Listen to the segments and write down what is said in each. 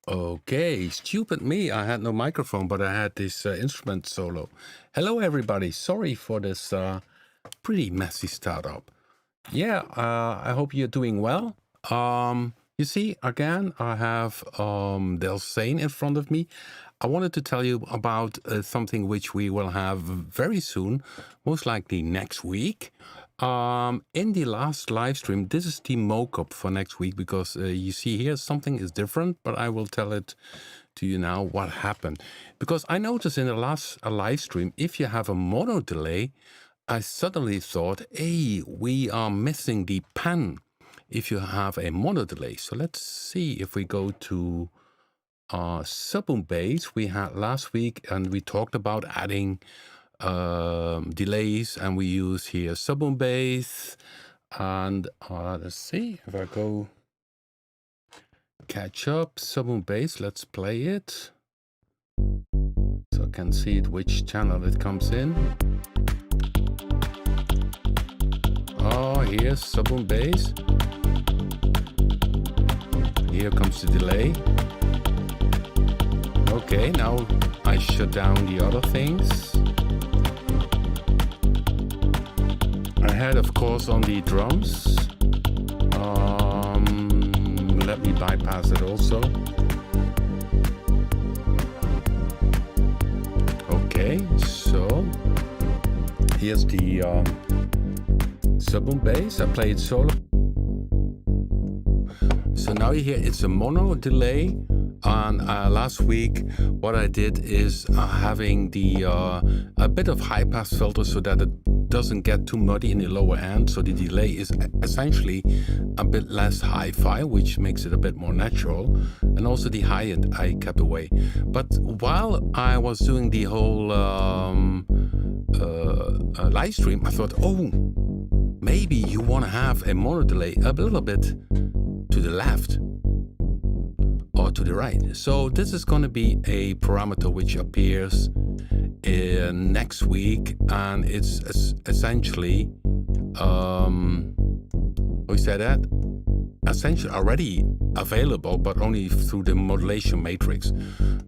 Okay, stupid me. I had no microphone, but I had this instrument solo. Hello, everybody. Sorry for this pretty messy startup. Yeah, I hope you're doing well. You see, again, I have DelSane in front of me. I wanted to tell you about something which we will have very soon, most likely next week. In the last live stream, this is the mock-up for next week because you see here something is different, but I will tell it to you now what happened. Because I noticed in the last live stream, if you have a mono delay, I suddenly thought, hey, we are missing the pan if you have a mono delay. So let's see if we go to sub-boom bass we had last week, and we talked about adding delays, and we use here sub-boom bass. And let's see if I go catch up sub-boom bass. Let's play it so I can see it which channel it comes in. Oh, here's sub-boom bass. Here comes the delay. Okay, now I shut down the other things. I had, of course, on the drums. Let me bypass it also. Okay, so here's the sub-boom bass. I play it solo. So now you hear it's a mono delay. And last week, what I did is having the a bit of high pass filter so that it doesn't get too muddy in the lower end. So the delay is essentially a bit less hi-fi, which makes it a bit more natural. And also the high end I kept away. But while I was doing the whole live stream, I thought, oh, maybe you want to have a mono delay a little bit to the left or to the right. So this is going to be a parameter which appears in next week, and it's essentially we said that essentially already available, but only through the modulation matrix.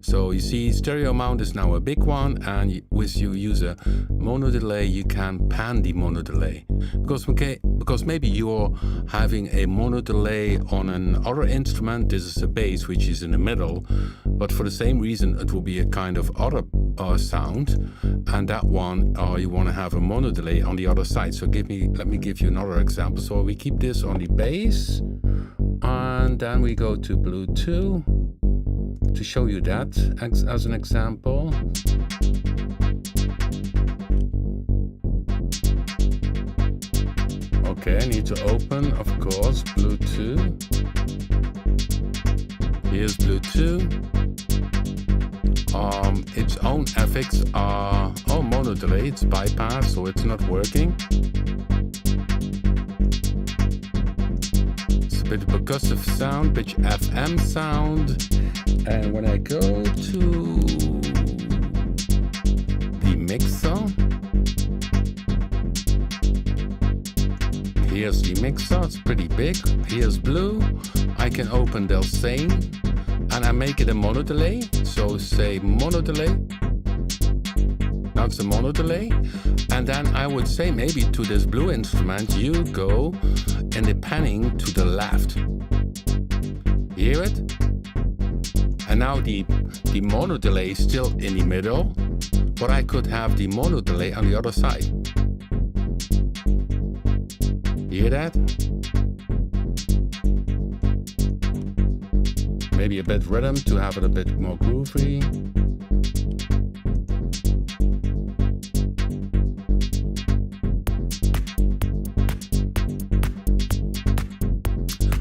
So you see stereo amount is now a big one, and with you use a mono delay, you can pan the mono delay. Because maybe you're having a mono delay on an other instrument. This is a bass which is in the middle, but for the same reason it will be a kind of other sound, and that one you want to have a mono delay on the other side. So let me give you another example. So we keep this on the bass, and then we go to Bluetooth to show you that as an example. Okay, I need to open, of course, Bluetooth. Here's Bluetooth. Its own effects are mono delay, it's bypass, so it's not working. It's a bit of percussive sound, pitch FM sound. And when I go to the mixer, here's the mixer, it's pretty big. Here's blue. I can open DelSane and I make it a mono delay. So say mono delay. Now it's a mono delay. And then I would say maybe to this blue instrument, you go in the panning to the left. Hear it? And now the mono delay is still in the middle, but I could have the mono delay on the other side. Hear that? Maybe a bit rhythm to have it a bit more groovy.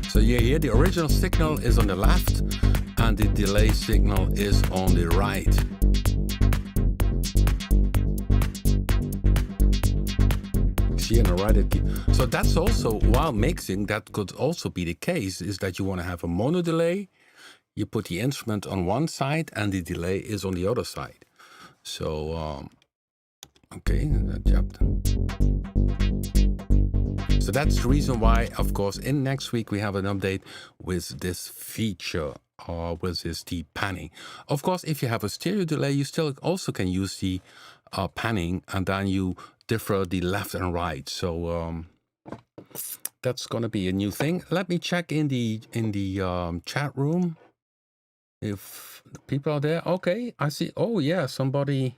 So you hear the original signal is on the left and the delay signal is on the right. See on the right. So that's also, while mixing, that could also be the case, is that you want to have a mono delay. You put the instrument on one side and the delay is on the other side. So, okay, that chapter. So that's the reason why, of course, in next week we have an update with this feature. which is the panning. Of course, if you have a stereo delay, you still also can use the panning, and then you differ the left and right. So that's gonna be a new thing. Let me check in the chat room if the people are there. Okay, I see. Oh yeah, somebody.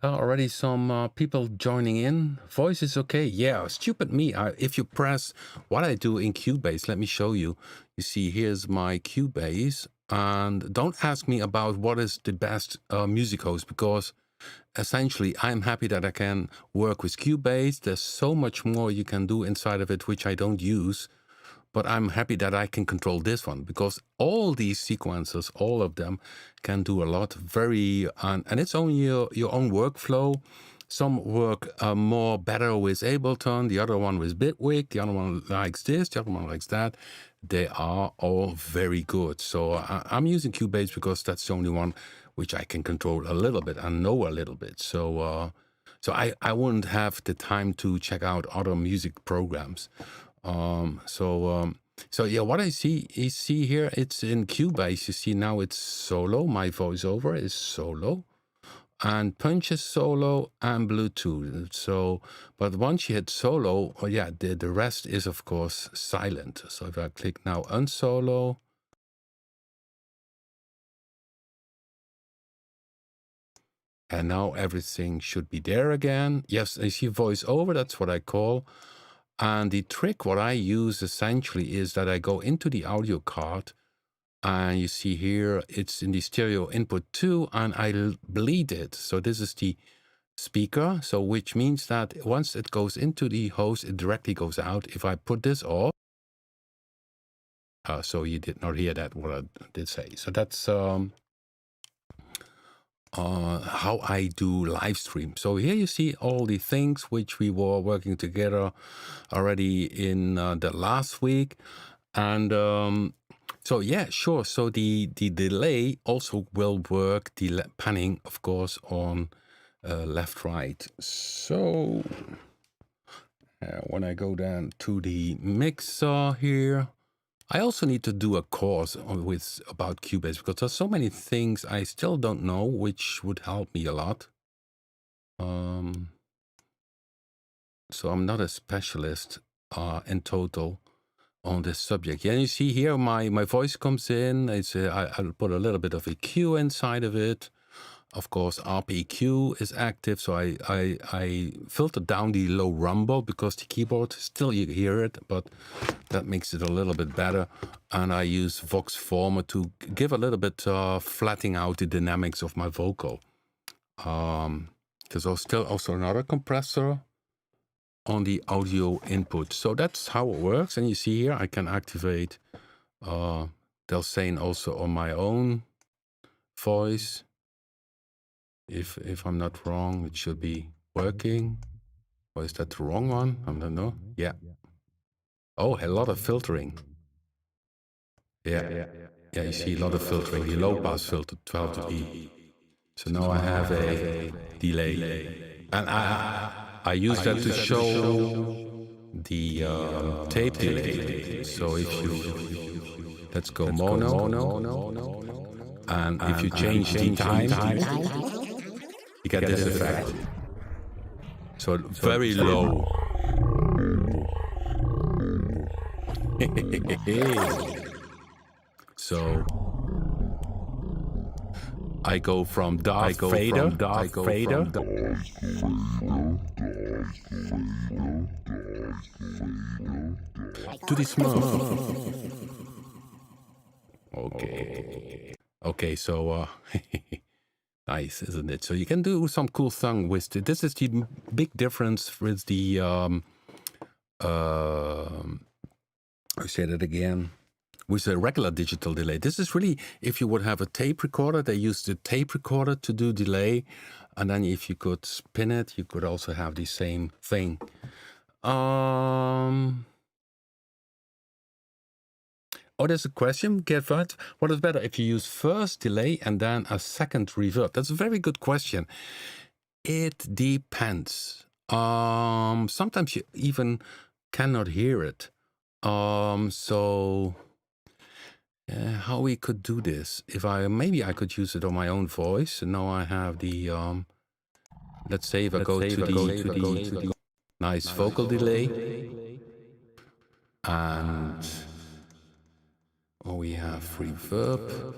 Already some people joining in. Voice is okay. Yeah, stupid me. If you press what I do in Cubase, let me show you. You see, here's my Cubase. And don't ask me about what is the best music host, because essentially I'm happy that I can work with Cubase. There's so much more you can do inside of it, which I don't use. But I'm happy that I can control this one, because all these sequences, all of them, can do a lot. Very, and it's only your own workflow. Some work more better with Ableton, the other one with Bitwig, the other one likes this, the other one likes that. They are all very good. So I'm using Cubase because that's the only one which I can control a little bit and know a little bit. So I wouldn't have the time to check out other music programs. So yeah, what I see here, it's in Cubase. You see now it's solo. My voiceover is solo, and Punch is solo, and Bluetooth. So, but once you hit solo, oh yeah, the rest is of course silent. So if I click now unsolo, and now everything should be there again. Yes, I see voiceover. That's what I call. And the trick, what I use essentially is that I go into the audio card, and you see here, it's in the stereo input 2, and I bleed it. So this is the speaker. So which means that once it goes into the host, it directly goes out. If I put this off, so you did not hear that, what I did say. So that's how I do live stream. So here you see all the things which we were working together already in the last week. And so yeah, sure. So the delay also will work, the panning, of course, on left, right. So when I go down to the mixer here, I also need to do a course about Cubase, because there's so many things I still don't know, which would help me a lot. So I'm not a specialist in total on this subject. Yeah, you see here my voice comes in. It's I'll put a little bit of EQ inside of it. Of course, RPEQ is active, so I filter down the low rumble, because the keyboard, still you hear it, but that makes it a little bit better. And I use Vox Former to give a little bit flattening out the dynamics of my vocal. There's still also another compressor on the audio input. So that's how it works. And you see here, I can activate DelSane also on my own voice. If I'm not wrong, it should be working. Or is that the wrong one? I don't know. Yeah. Oh, a lot of filtering. Yeah. Yeah, you see a lot of filtering. The low pass filter, 12 dB. So now I have a delay. And I use that to show the tape delay. So if you, let's go mono. And if you change the time, you get this effect. So very low. So I go from dark fader to the smurf. Okay, so nice, isn't it? So you can do some cool thing with it. This is the big difference with the I say that again, with a regular digital delay. This is really, if you would have a tape recorder, they use the tape recorder to do delay. And then if you could spin it, you could also have the same thing. Oh, there's a question, Gervard. What is better, if you use first delay and then a second reverb? That's a very good question. It depends. Sometimes you even cannot hear it. So how we could do this. Maybe I could use it on my own voice. And now I have the let's say if I go to the nice vocal delay, and we have reverb.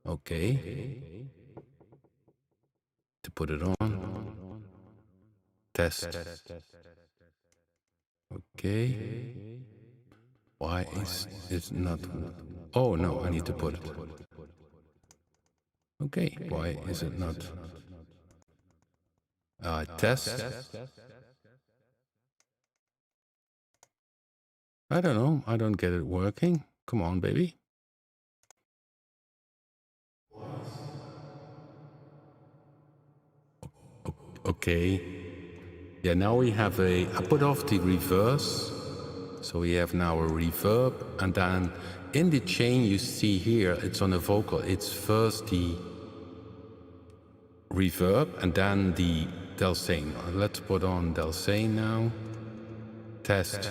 Okay, to put it on. Test. Okay. Why is it not? Oh no, I need to put it. Okay, why is it not? Test. I don't know. I don't get it working. Come on, baby. Okay. Yeah, now we have I put off the reverse. So we have now a reverb. And then in the chain you see here, it's on a vocal. It's first the reverb and then the DelSane. Let's put on DelSane now. Test.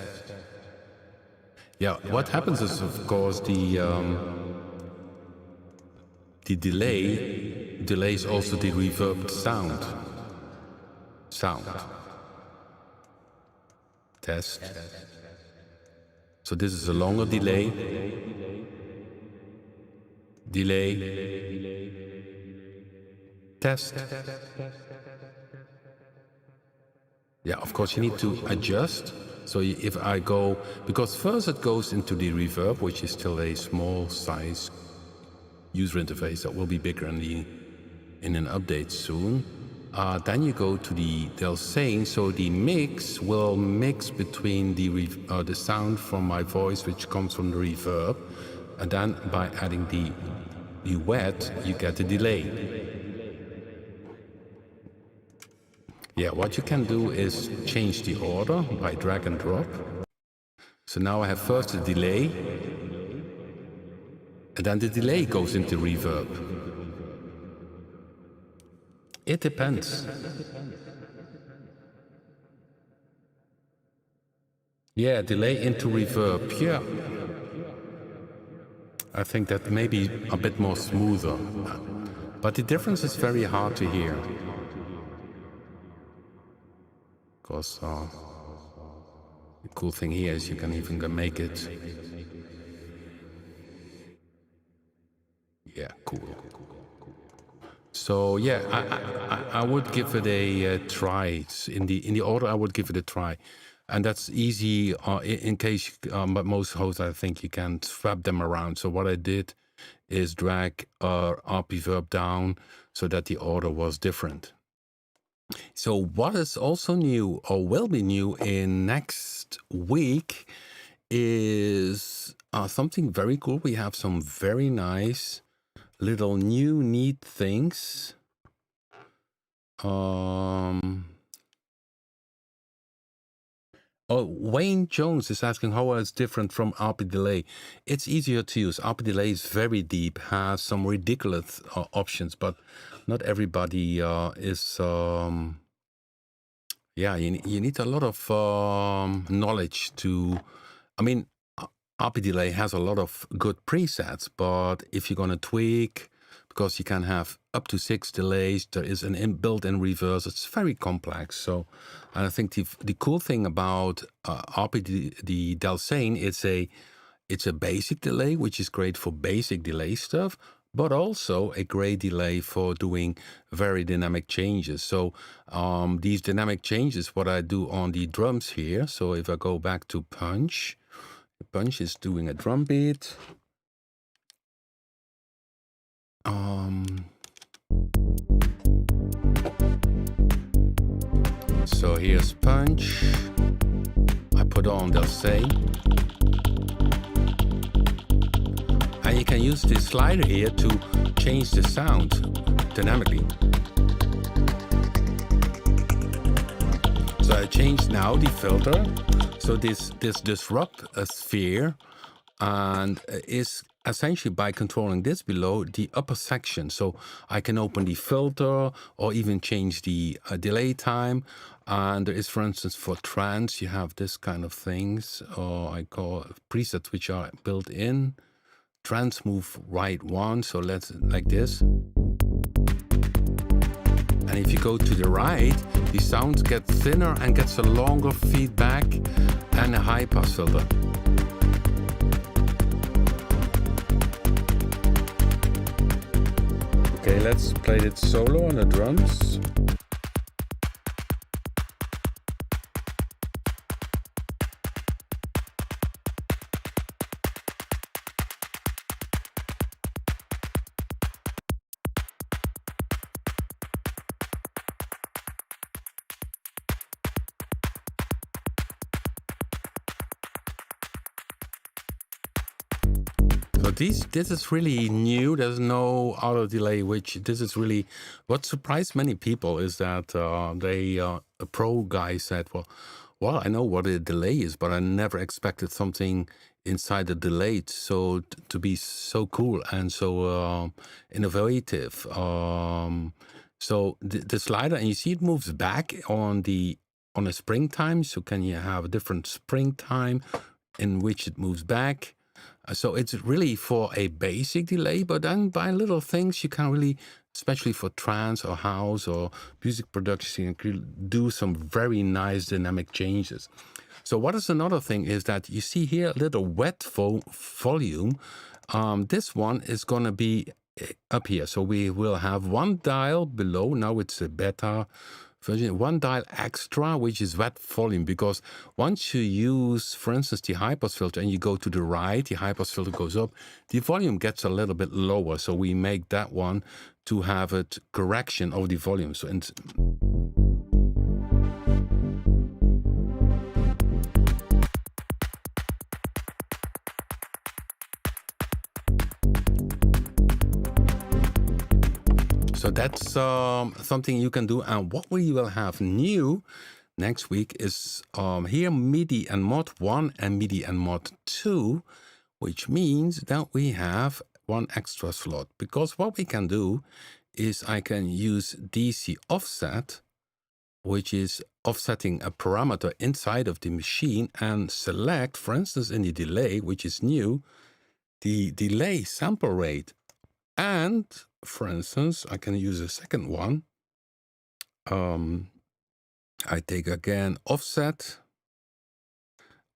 Yeah, what happens is, of course, the delay delays also the reverbed sound. Test. So this is a longer delay. Test. Yeah, of course you need to adjust. So if I go, because first it goes into the reverb, which is still a small size user interface that will be bigger in an update soon. Then you go to the DelSane, so the mix will mix between the sound from my voice, which comes from the reverb, and then by adding the wet, you get the delay. Yeah, what you can do is change the order by drag and drop. So now I have first the delay, and then the delay goes into reverb. It depends. Yeah, delay into reverb. Yeah. I think that may be a bit more smoother. But the difference is very hard to hear. Because the cool thing here is you can even make it. Yeah, cool. So yeah, I would give it a try. In the order, I would give it a try, and that's easy. In case, but most hosts, I think you can swap them around. So what I did is drag RP verb down so that the order was different. So what is also new or will be new in next week is something very cool. We have some very nice little new neat things. Wayne Jones is asking how it's different from RP delay. It's easier to use. RP delay is very deep, has some ridiculous options, but not everybody is. Yeah, you need a lot of knowledge to. I mean, RP delay has a lot of good presets, but if you're going to tweak, because you can have up to 6 delays, there is an built-in reverse. It's very complex. So, and I think the cool thing about the DelSane, it's a basic delay, which is great for basic delay stuff, but also a great delay for doing very dynamic changes. So these dynamic changes, what I do on the drums here. So if I go back to Punch, Punch is doing a drum beat. So here's Punch. I put on DelSane. And you can use this slider here to change the sound dynamically. So I changed now the filter. So this disrupt a sphere and is essentially by controlling this below the upper section. So I can open the filter or even change the delay time. And there is, for instance, for trance, you have this kind of things, or I call presets which are built in. trans move right one. So let's like this. And if you go to the right, the sounds get thinner and gets a longer feedback and a high pass filter. Okay, let's play it solo on the drums. So this is really new. There's no auto delay, which this is really what surprised many people is that a pro guy said, well, I know what a delay is, but I never expected something inside the delay to be so cool and so innovative. So the slider, and you see it moves back on a springtime. So can you have a different springtime in which it moves back? So it's really for a basic delay, but then by little things you can really, especially for trance or house or music production, you can do some very nice dynamic changes. So what is another thing is that you see here a little wet volume. This one is going to be up here. So we will have one dial below. Now it's a beta version, one dial extra, which is wet volume, because once you use, for instance, the high pass filter and you go to the right, the high pass filter goes up, the volume gets a little bit lower. So we make that one to have a correction of the volume. So So that's something you can do. And what we will have new next week is here MIDI and mod 1 and MIDI and mod 2, which means that we have one extra slot. Because what we can do is I can use DC offset, which is offsetting a parameter inside of the machine, and select, for instance, in the delay, which is new, the delay sample rate. And for instance, I can use a second one. I take again offset,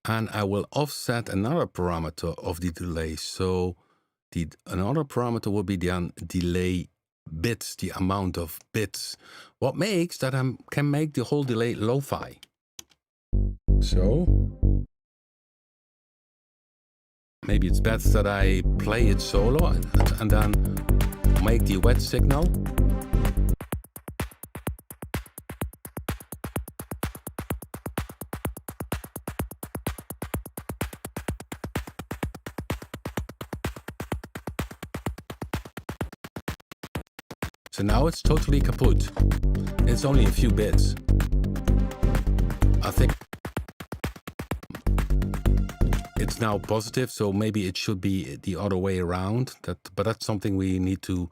and I will offset another parameter of the delay. So another parameter will be the delay bits, the amount of bits. What makes that I can make the whole delay lo-fi. So maybe it's best that I play it solo and then make the wet signal. So now it's totally kaput. It's only a few bits. I think it's now positive, so maybe it should be the other way around. But that's something we need to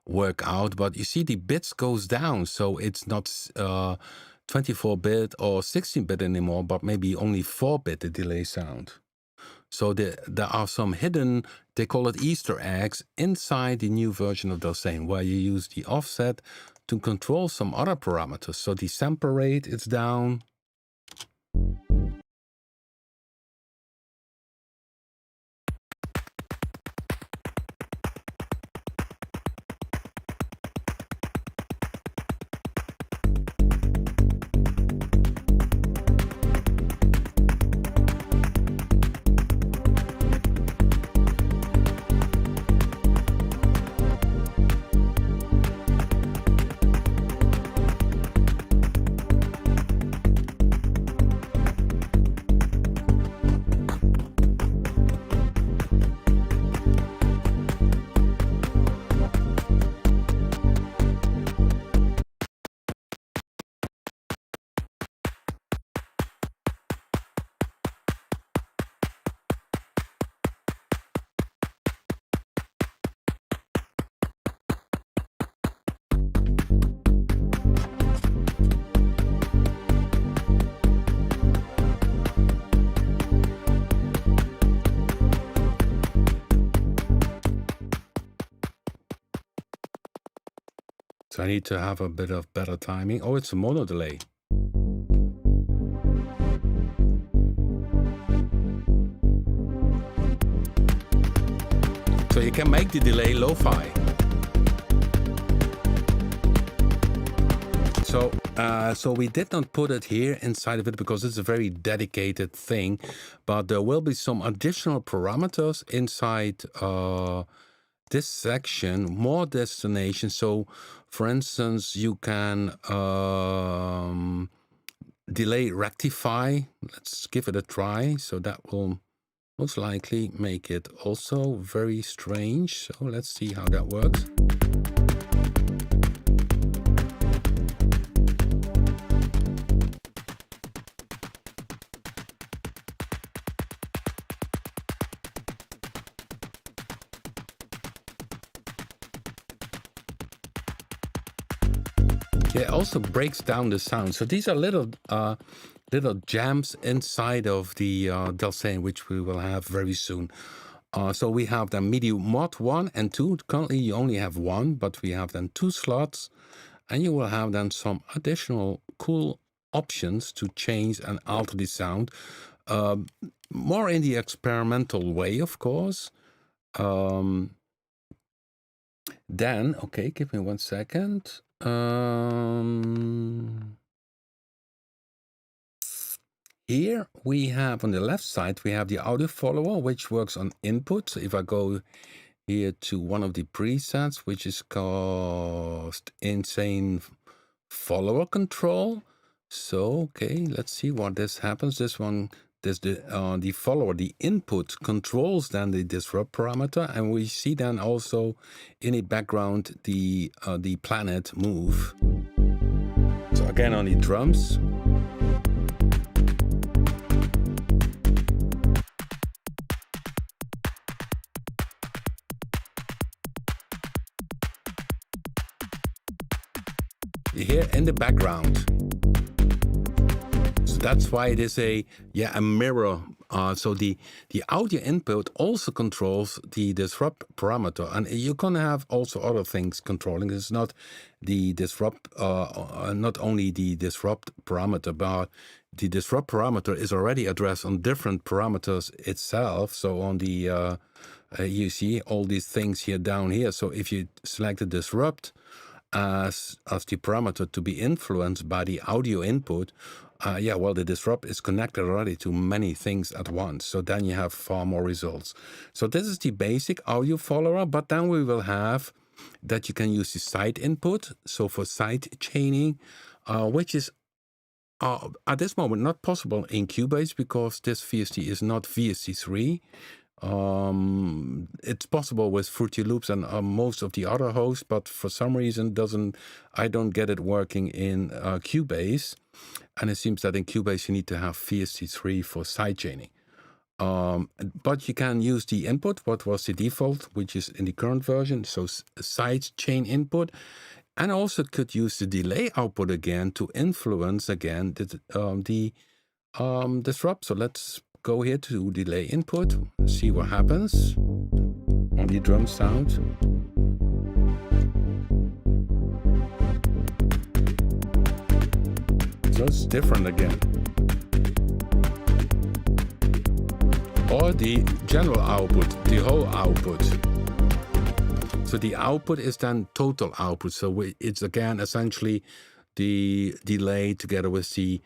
work out. But you see the bits goes down, so it's not 24-bit or 16-bit anymore, but maybe only 4-bit the delay sound. So there are some hidden, they call it Easter eggs, inside the new version of DelSane, where you use the offset to control some other parameters. So the sample rate is down. So I need to have a bit of better timing. Oh, it's a mono delay. So you can make the delay lo-fi. So we did not put it here inside of it because it's a very dedicated thing, but there will be some additional parameters inside this section, more destinations. So for instance, you can delay rectify. Let's give it a try. So that will most likely make it also very strange. So let's see how that works. It also breaks down the sound. So these are little jams inside of the DelSane, which we will have very soon. So we have the MIDI mod 1 and 2. Currently you only have 1, but we have then 2 slots, and you will have then some additional cool options to change and alter the sound, more in the experimental way, of course. Then, okay, give me 1 second. Here we have on the left side, we have the audio follower, which works on input. So if I go here to one of the presets, which is called Insane Follower Control. So, okay, let's see what this happens. This one, the follower, the input controls then the disrupt parameter, and we see then also in the background the planet move. So again on the drums. Here in the background. So that's why it is a mirror. So the audio input also controls the disrupt parameter, and you can have also other things controlling. It's not the disrupt, not only the disrupt parameter, but the disrupt parameter is already addressed on different parameters itself. So on the you see all these things here down here. So if you select the disrupt as the parameter to be influenced by the audio input, the disrupt is connected already to many things at once. So then you have far more results. So this is the basic audio follower, but then we will have that you can use the side input. So for side chaining, which is at this moment not possible in Cubase because this VST is not VST3. It's possible with Fruity Loops and most of the other hosts, but for some reason I don't get it working in Cubase. And it seems that in Cubase you need to have VST3 for sidechaining. But you can use the input, what was the default, which is in the current version, so sidechain input, and also could use the delay output again to influence again the disrupt. So let's go here to delay input, see what happens on the drum sound. So it's different again. Or the general output, the whole output. So the output is then total output. So it's again essentially the delay together with the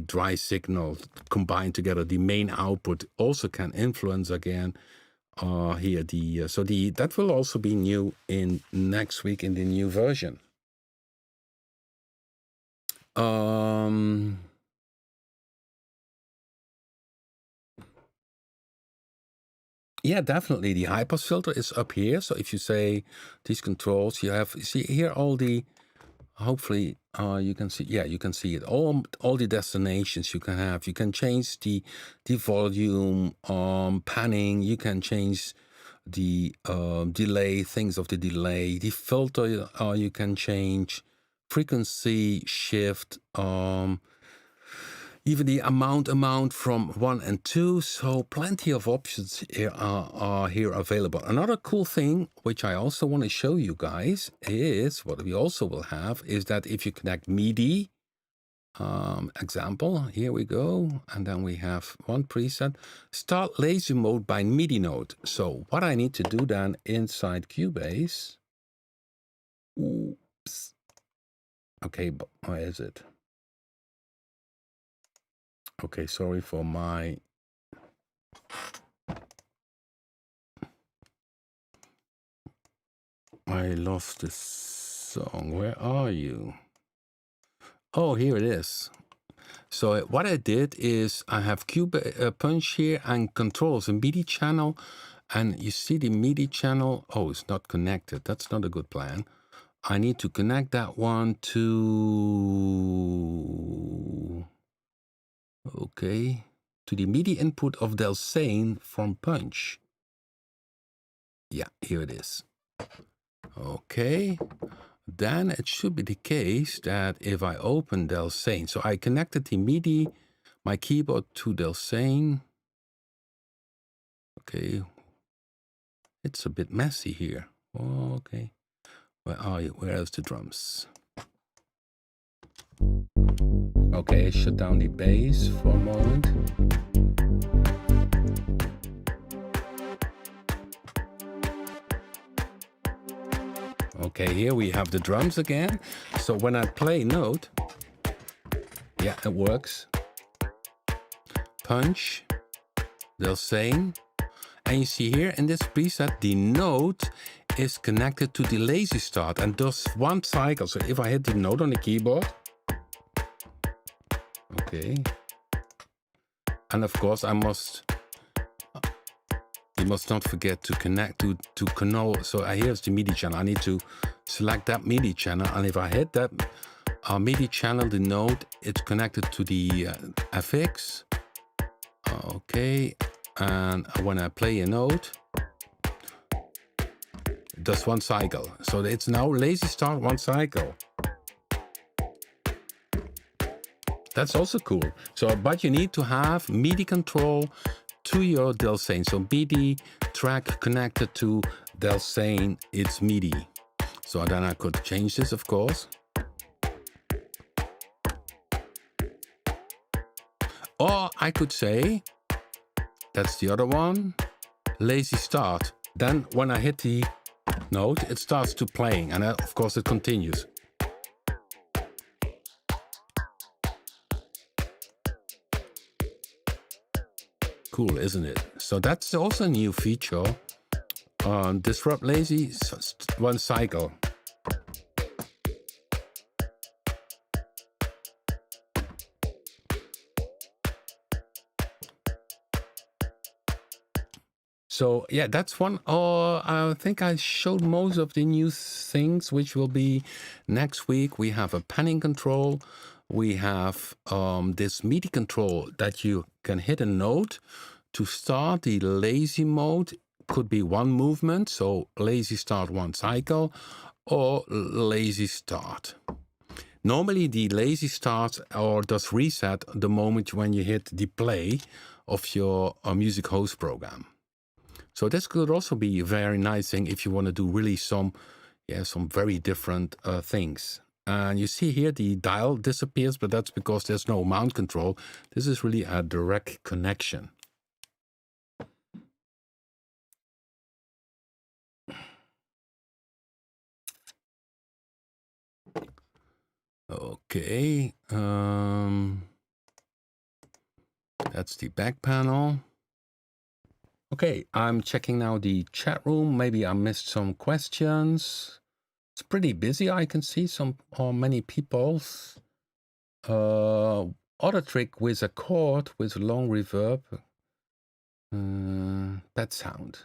dry signal combined together. The main output also can influence again here that will also be new in next week in the new version. Yeah, definitely. The high pass filter is up here. So if you say these controls, you see here all the, hopefully you can see, you can see it. All the destinations you can have. You can change the volume, panning. You can change the delay, things of the delay. The filter you can change. Frequency shift. even the amount from 1 and 2. So plenty of options here are here available. Another cool thing, which I also want to show you guys, is what we also will have is that if you connect MIDI, example, here we go, and then we have one preset, start lazy mode by MIDI note. So what I need to do then inside Cubase, oops, okay, but where is it? Okay, sorry for my I lost this song. Where are you? Oh, here it is. So what I did is I have Punch here and controls a MIDI channel, and you see the MIDI channel. Oh, it's not connected. That's not a good plan. I need to connect that one to, okay, to the MIDI input of DelSane from Punch. Yeah, here it is. Okay, then it should be the case that if I open DelSane, so I connected the MIDI, my keyboard to DelSane. Okay, it's a bit messy here. Okay, where are you? Where is the drums? Okay, shut down the bass for a moment. Okay, here we have the drums again. So when I play note, yeah, it works. Punch, DelSane, and you see here in this preset, the note is connected to the lazy start and does one cycle. So if I hit the note on the keyboard, okay, and of course you must not forget to connect to canal. So here's the MIDI channel. I need to select that MIDI channel, and if I hit that MIDI channel, the note, it's connected to the FX. Okay, and when I play a note, it does one cycle. So it's now lazy start one cycle. That's also cool. So, but you need to have MIDI control to your DelSane. So MIDI track connected to DelSane, it's MIDI. So then I could change this, of course. Or I could say, that's the other one, lazy start. Then when I hit the note, it starts to playing, and of course it continues. Cool, isn't it? So that's also a new feature. Disrupt lazy one cycle. So yeah, that's one. I think I showed most of the new things, which will be next week. We have a panning control. We have this MIDI control that you can hit a note to start the lazy mode. Could be one movement, so lazy start one cycle, or lazy start. Normally the lazy starts or does reset the moment when you hit the play of your music host program. So this could also be a very nice thing if you want to do really some very different things. And you see here the dial disappears, but that's because there's no mount control. This is really a direct connection. Okay, that's the back panel. Okay, I'm checking now the chat room. Maybe I missed some questions. It's pretty busy. I can see many people. Other trick with a chord with long reverb. That sound.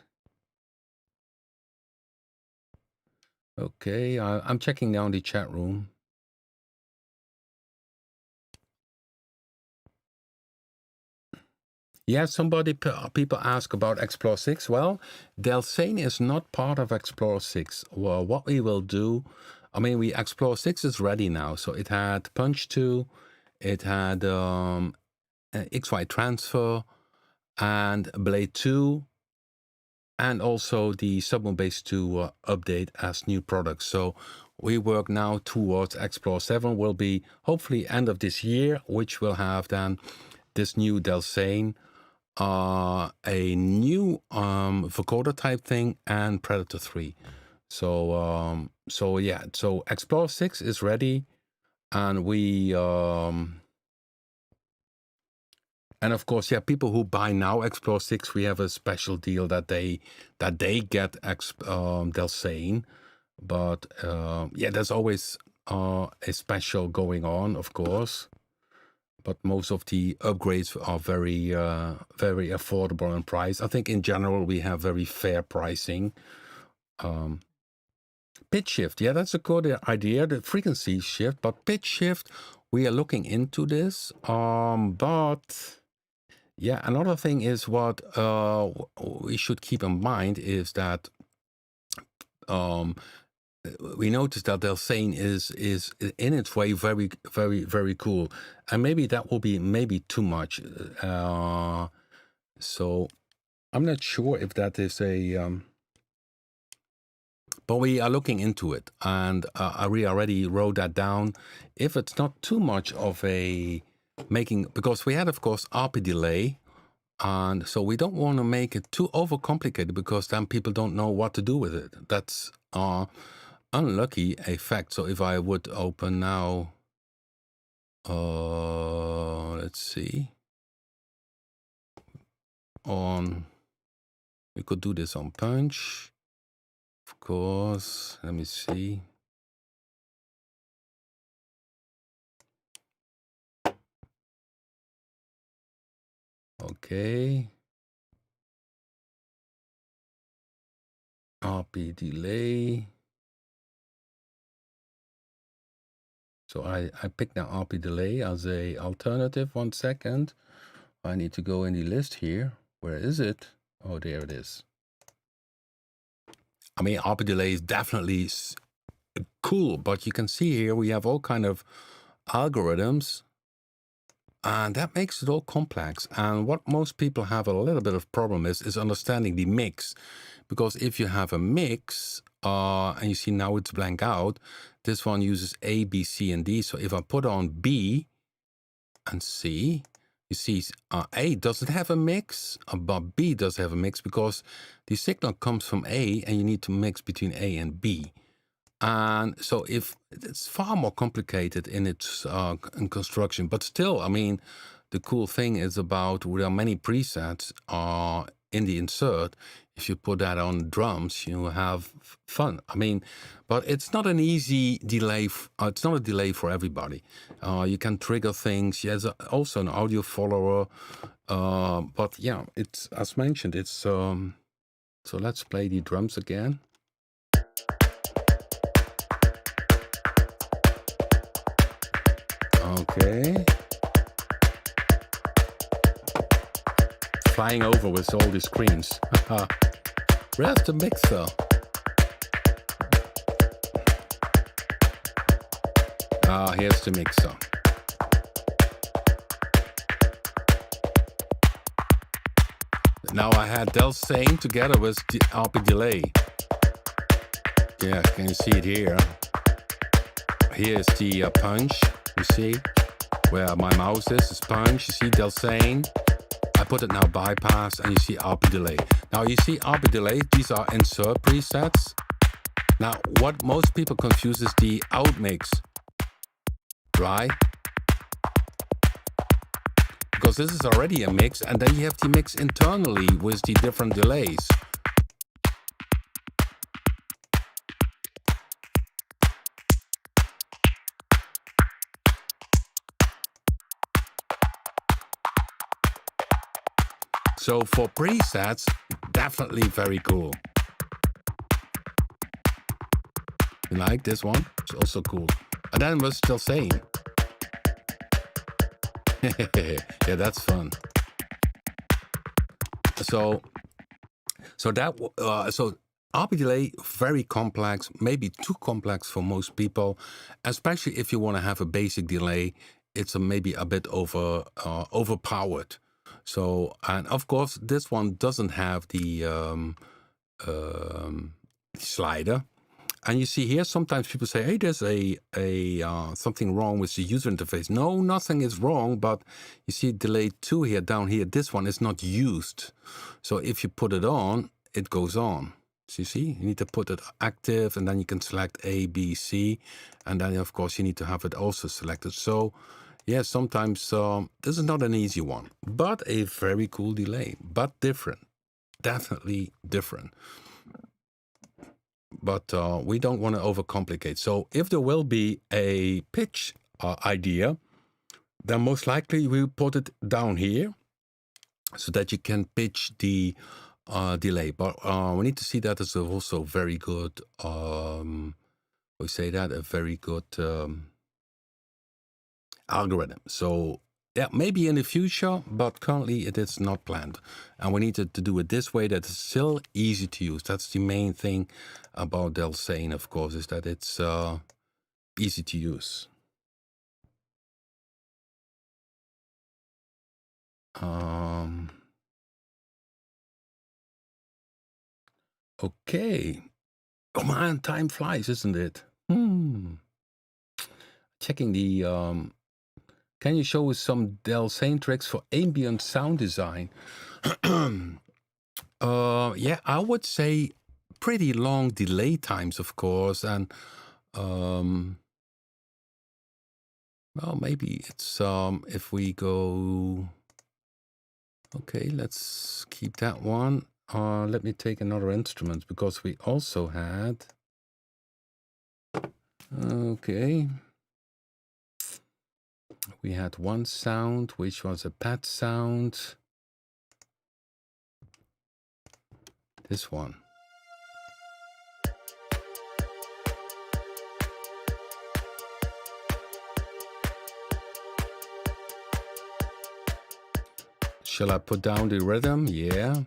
Okay, I'm checking now the chat room. Yeah, people ask about Explore 6. Well, DelSane is not part of Explore 6. Well, what we will do, Explore 6 is ready now. So it had Punch 2, it had XY transfer, and Blade 2, and also the Submon Base 2 update as new products. So we work now towards Explorer 7, will be hopefully end of this year, which will have then this new DelSane, a new vocoder type thing, and Predator 3. So yeah, so Explorer 6 is ready, and we and of course, yeah, people who buy now Explorer 6, we have a special deal that they get DelSane. But yeah, there's always a special going on, of course. But most of the upgrades are very very affordable in price. I think in general we have very fair pricing. Pitch shift, yeah, that's a good idea. The frequency shift, but pitch shift, we are looking into this. But yeah, another thing is what we should keep in mind is that we noticed that DelSane is in its way very, very, very cool, and maybe that will be too much. So I'm not sure if that is a. But we are looking into it, and we already wrote that down. If it's not too much of a making, because we had, of course, ARPI delay, and so we don't want to make it too overcomplicated because then people don't know what to do with it. That's unlucky effect. So if I would open now, let's see, we could do this on Punch. Of course, let me see. Okay. ARPI delay. So I picked now ARPI delay as a alternative. 1 second. I need to go in the list here. Where is it? Oh, there it is. I mean, ARPI delay is definitely cool, but you can see here we have all kind of algorithms, and that makes it all complex. And what most people have a little bit of problem is understanding the mix, because if you have a mix, and you see now it's blank out, this one uses A, B, C, and D. So if I put on B and C, you see A doesn't have a mix, but B does have a mix because the signal comes from A and you need to mix between A and B. And so if it's far more complicated in its in construction, but still, I mean, the cool thing is about there are many presets in the insert. If you put that on drums, you have fun. I mean, but it's not an easy delay. It's not a delay for everybody. You can trigger things. There's also an audio follower. But yeah, it's as mentioned. It's so let's play the drums again. Okay. Flying over with all the screens. Where's the mixer? Here's the mixer. Now I had DelSane together with the ARPI delay. Yeah, can you see it here? Here's the punch. You see where my mouse is punch. You see DelSane. I put it now bypass, and you see ARPI delay. Now you see ARPI delay. These are insert presets. Now what most people confuse is the outmix, right? Because this is already a mix, and then you have the mix internally with the different delays. So for presets, definitely very cool. You like this one? It's also cool. And then we're still saying. Yeah, that's fun. So ARPI delay, very complex, maybe too complex for most people, especially if you want to have a basic delay it's maybe a bit overpowered. So, and of course, this one doesn't have the slider. And you see here, sometimes people say, hey, there's something wrong with the user interface. No, nothing is wrong, but you see delay 2 here, down here, this one is not used. So if you put it on, it goes on. So you see, you need to put it active, and then you can select A, B, C, and then of course you need to have it also selected. So yeah, sometimes this is not an easy one, but a very cool delay, but different, definitely different. But we don't want to overcomplicate. So if there will be a pitch idea, then most likely we'll put it down here so that you can pitch the delay. But we need to see that as also very good, we say that, a very good algorithm. So yeah, maybe in the future, but currently it is not planned. And we need to do it this way that it's still easy to use. That's the main thing about DelSane, of course, is that it's easy to use. Okay. Oh man, time flies, isn't it? Checking the... can you show us some DelSane tricks for ambient sound design? Yeah, I would say pretty long delay times, of course, and well, maybe it's if we go, okay, let's keep that one. Let me take another instrument because we also had, okay, we had one sound which was a pad sound. This one. Shall I put down the rhythm? Yeah.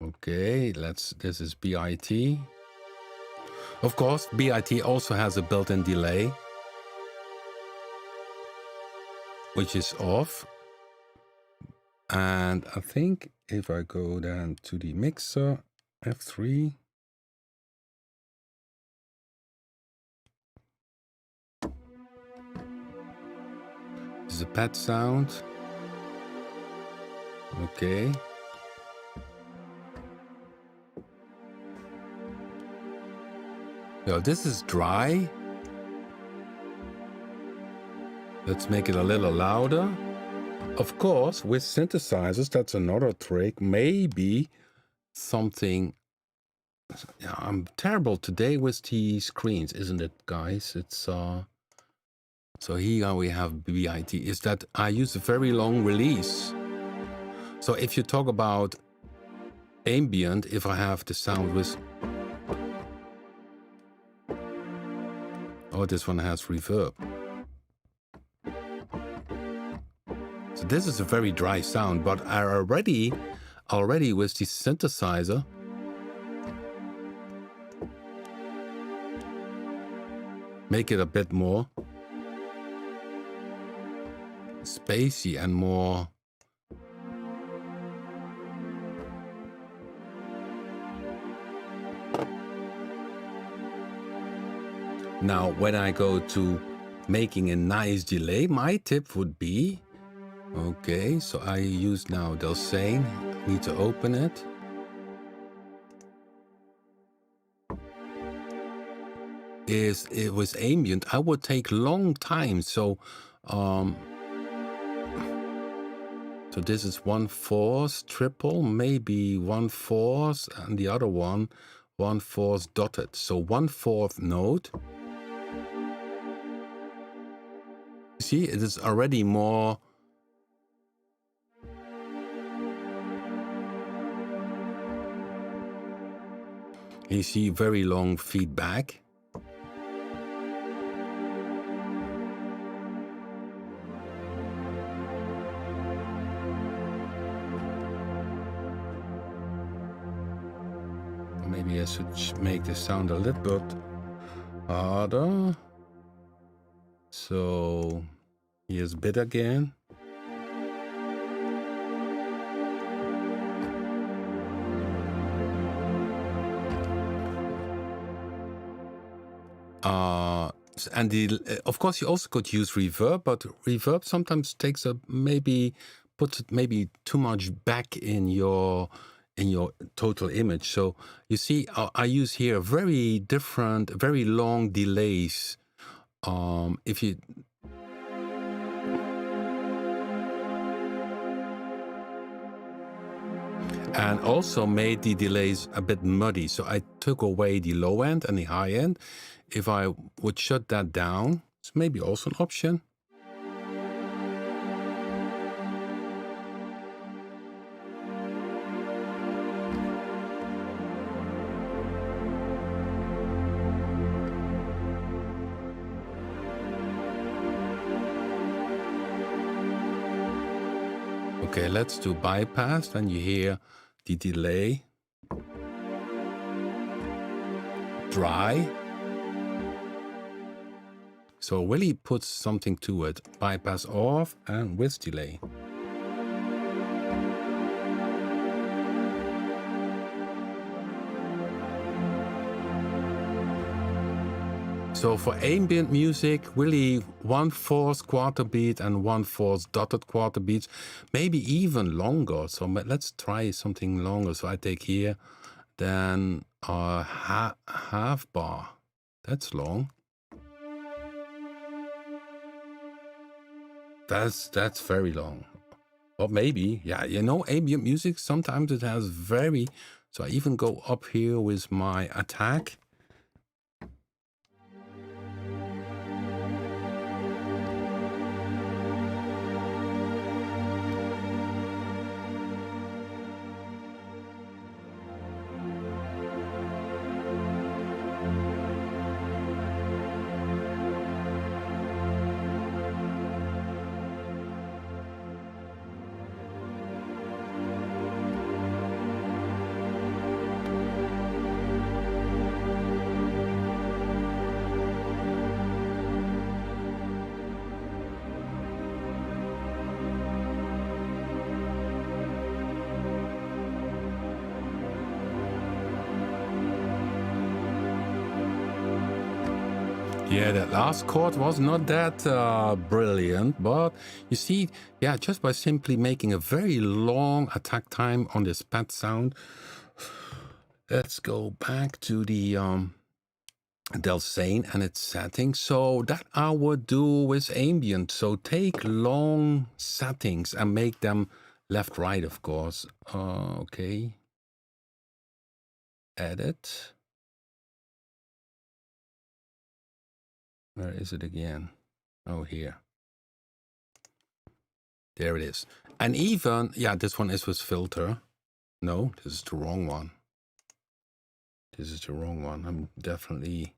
Okay, this is BIT. Of course, BIT also has a built-in delay, which is off. And I think if I go down to the mixer, F3, this is a pad sound. Okay. Now this is dry. Let's make it a little louder. Of course, with synthesizers, that's another trick. Maybe something... Yeah, I'm terrible today with the screens, isn't it, guys? It's so here we have BIT. Is that I use a very long release. So if you talk about ambient, if I have the sound with... Oh, this one has reverb. So this is a very dry sound, but I already with the synthesizer, make it a bit more spacey and more... Now, when I go to making a nice delay, my tip would be, okay, so I use now DelSane, need to open it. Is it was ambient, I would take long time. So so this is 1/4 triple, maybe 1/4, and the other one 1/4 dotted. So 1/4 note. See, it is already more. You see very long feedback. Maybe I should make the sound a little bit harder. So here's bit again. And of course you also could use reverb, but reverb sometimes takes puts it maybe too much back in your total image. So you see, I use here very different, very long delays. If you and also made the delays a bit muddy. So I took away the low end and the high end. If I would shut that down, it's maybe also an option. Okay, let's do bypass, and you hear the delay. Dry. So really puts something to it. Bypass off and with delay. So for ambient music, really 1/4 quarter beat and 1/4 dotted quarter beats, maybe even longer. So let's try something longer. So I take here, then half bar. That's long. That's very long. Or maybe, yeah, you know, ambient music, sometimes it has very, so I even go up here with my attack. Yeah, that last chord was not that brilliant, but you see, yeah, just by simply making a very long attack time on this pad sound. Let's go back to the DelSane and its settings. So that I would do with ambient. So take long settings and make them left, right, of course. Okay. Edit. Where is it again? Oh, here. There it is. And even, yeah, this one is with filter. No, this is the wrong one. This is the wrong one. I'm definitely...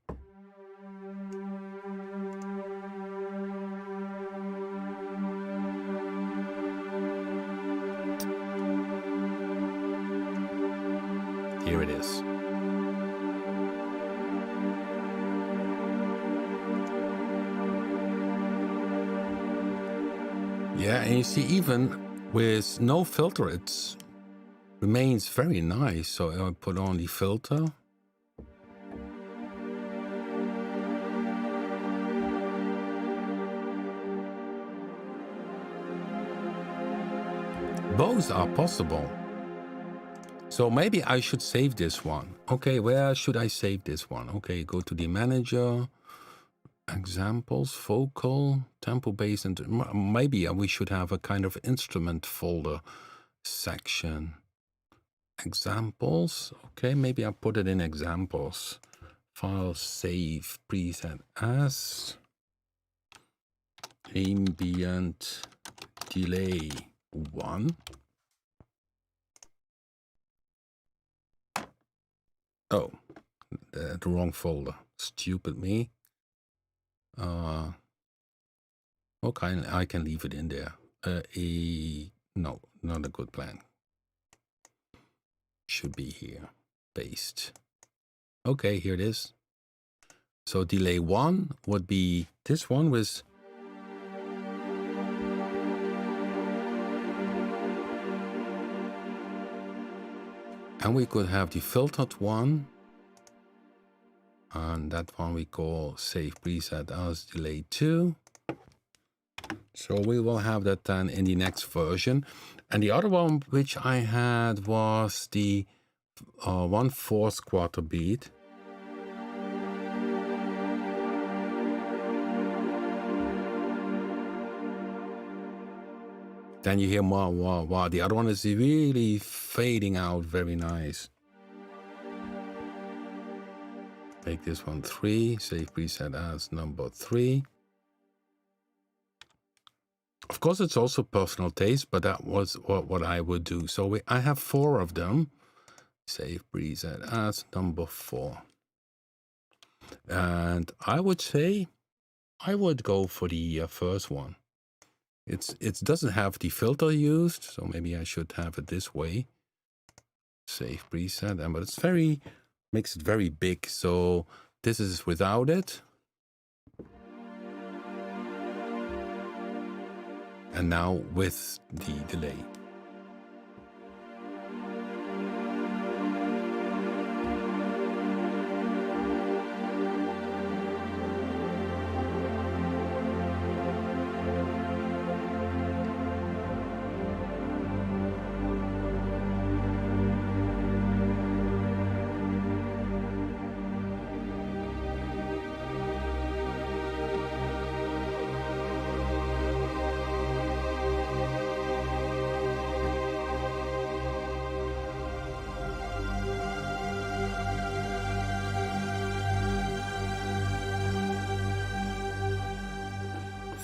Here it is. Yeah, and you see, even with no filter, it remains very nice. So I put on the filter. Both are possible. So maybe I should save this one. Okay, where should I save this one? Okay, go to the manager, examples, vocal, tempo, bass, and maybe we should have a kind of instrument folder section. Examples. Okay, maybe I put it in examples. File, save, preset as ambient delay 1. Oh, the wrong folder. Stupid me. Okay, I can leave it in there. No, not a good plan. Should be here. Paste. Okay, here it is. So delay 1 would be this one with And we could have the filtered one. And that one we call save preset as delay 2. So we will have that then in the next version. And the other one which I had was the 1/4 quarter beat. Then you hear more, wow. The other one is really fading out very nice. Make this one 3, save preset as number 3. Of course, it's also personal taste, but that was what I would do. So I have 4 of them. Save preset as number 4. And I would say I would go for the first one. It doesn't have the filter used, so maybe I should have it this way. Save preset, but it's makes it very big. So this is without it. And now with the delay.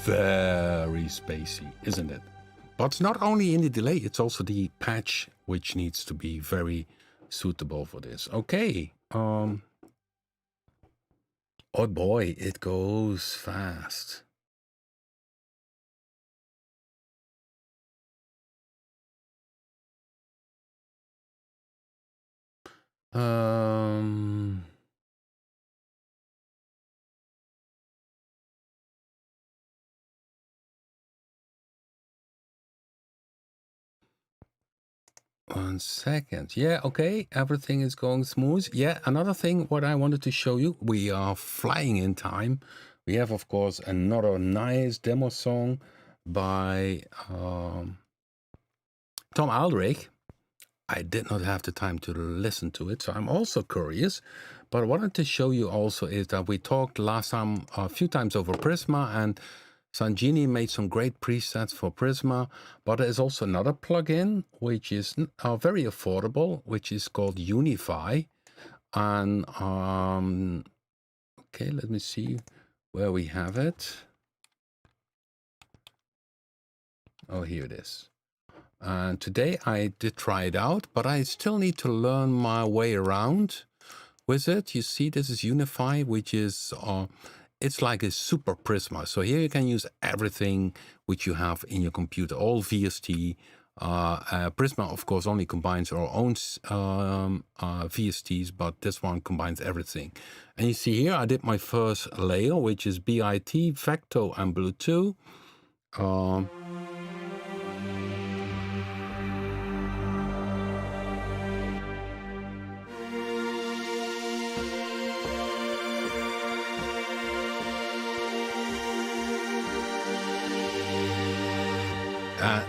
Very spacey, isn't it? But not only in the delay, it's also the patch which needs to be very suitable for this. Okay. Oh boy, it goes fast. One second. Yeah, okay. Everything is going smooth. Yeah, another thing what I wanted to show you, we are flying in time. We have, of course, another nice demo song by Tom Aldrich. I did not have the time to listen to it, so I'm also curious. But what I wanted to show you also is that we talked last time a few times over Prisma, and Sanjini made some great presets for Prisma, but there's also another plugin which is very affordable, which is called Unify. And okay, let me see where we have it. Oh, here it is. And today I did try it out, but I still need to learn my way around with it. You see, this is Unify, which is it's like a super Prisma. So here you can use everything which you have in your computer, all VST. Prisma, of course, only combines our own VSTs, but this one combines everything. And you see here, I did my first layer, which is BIT, Vecto, and Bluetooth.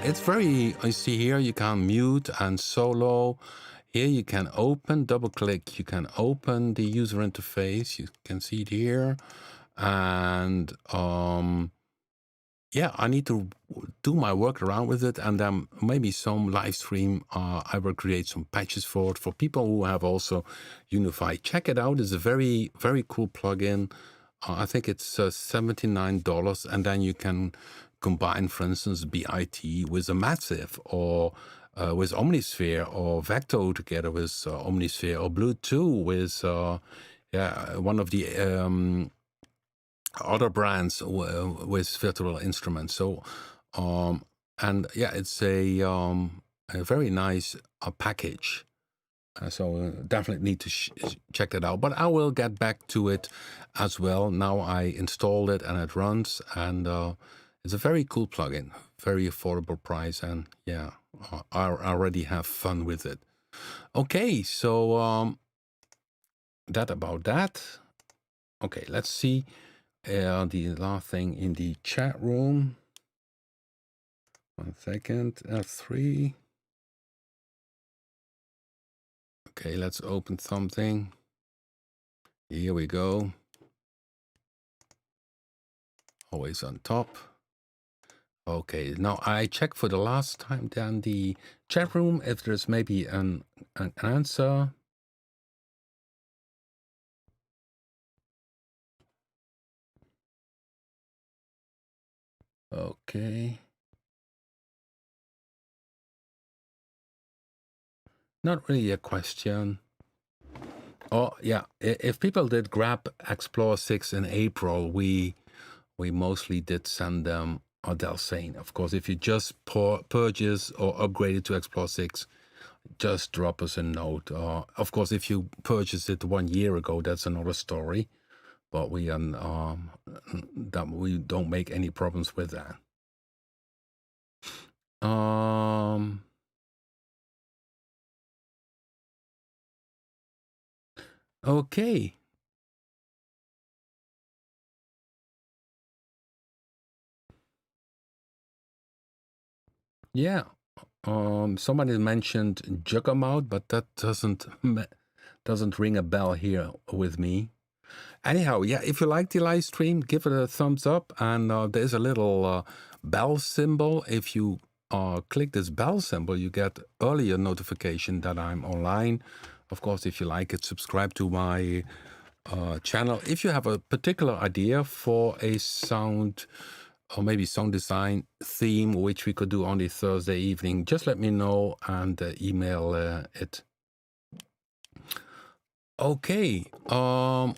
It's very, I see here you can mute and solo. Here you can open, double click, you can open the user interface. You can see it here. And yeah, I need to do my work around with it, and then maybe some live stream. I will create some patches for it for people who have also Unify. Check it out. It's a very, very cool plugin. I think it's $79, and then you can combine, for instance, BIT with a Massive, or with Omnisphere, or Vecto together with Omnisphere, or Bluetooth with one of the other brands with virtual instruments. So and yeah, it's a very nice package. So definitely need to check that out. But I will get back to it as well. Now I installed it and it runs, and it's a very cool plugin, very affordable price, and yeah, I already have fun with it. Okay, so that about that. Okay, let's see the last thing in the chat room. 1 second. 3. Okay, let's open something. Here we go. Always on top. Okay, now I check for the last time down the chat room if there's maybe an answer. Okay. Not really a question. Oh, yeah. If people did grab Explore 6 in April, we mostly did send them a DelSane. Of course, if you just purchase or upgrade it to Explore 6, just drop us a note. Of course, if you purchased it 1 year ago, that's another story. But we that we don't make any problems with that. Okay. Yeah. Somebody mentioned Juggermouth, but that doesn't ring a bell here with me. Anyhow, yeah, if you like the live stream, give it a thumbs up, and there's a little bell symbol. If you click this bell symbol, you get earlier notification that I'm online. Of course, if you like it, subscribe to my channel. If you have a particular idea for a sound or maybe sound design theme, which we could do on the Thursday evening, just let me know and email it. Okay,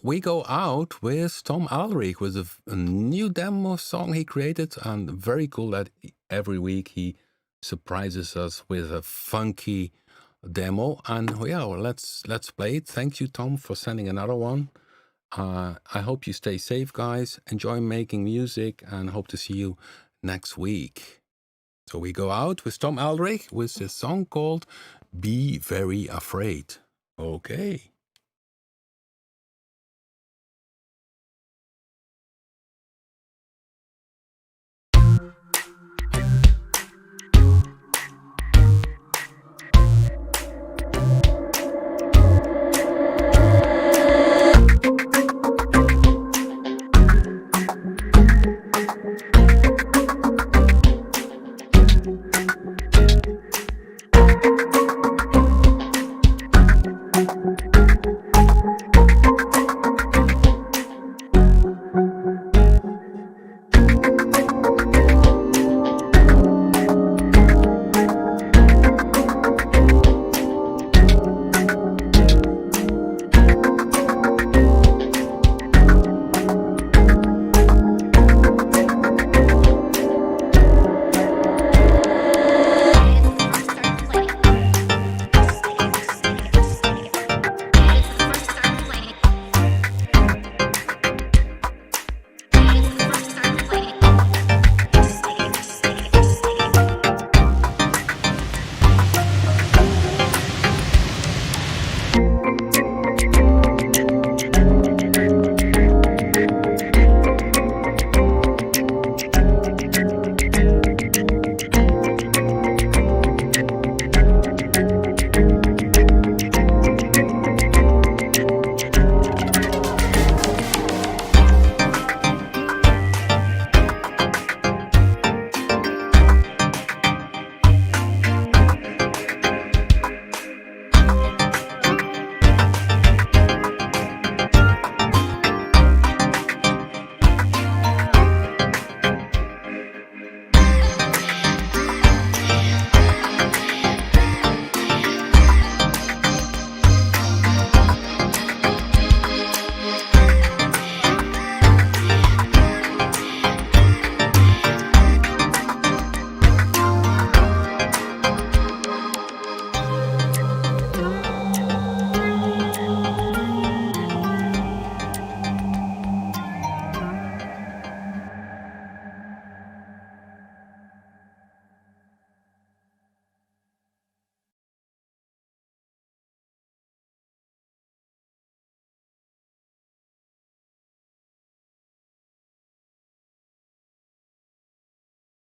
we go out with Tom Alrich with a new demo song he created, and very cool that every week he surprises us with a funky demo. And yeah, well, let's play it. Thank you, Tom, for sending another one. I hope you stay safe, guys. Enjoy making music, and hope to see you next week. So we go out with Tom Alrich with a song called "Be Very Afraid." Okay.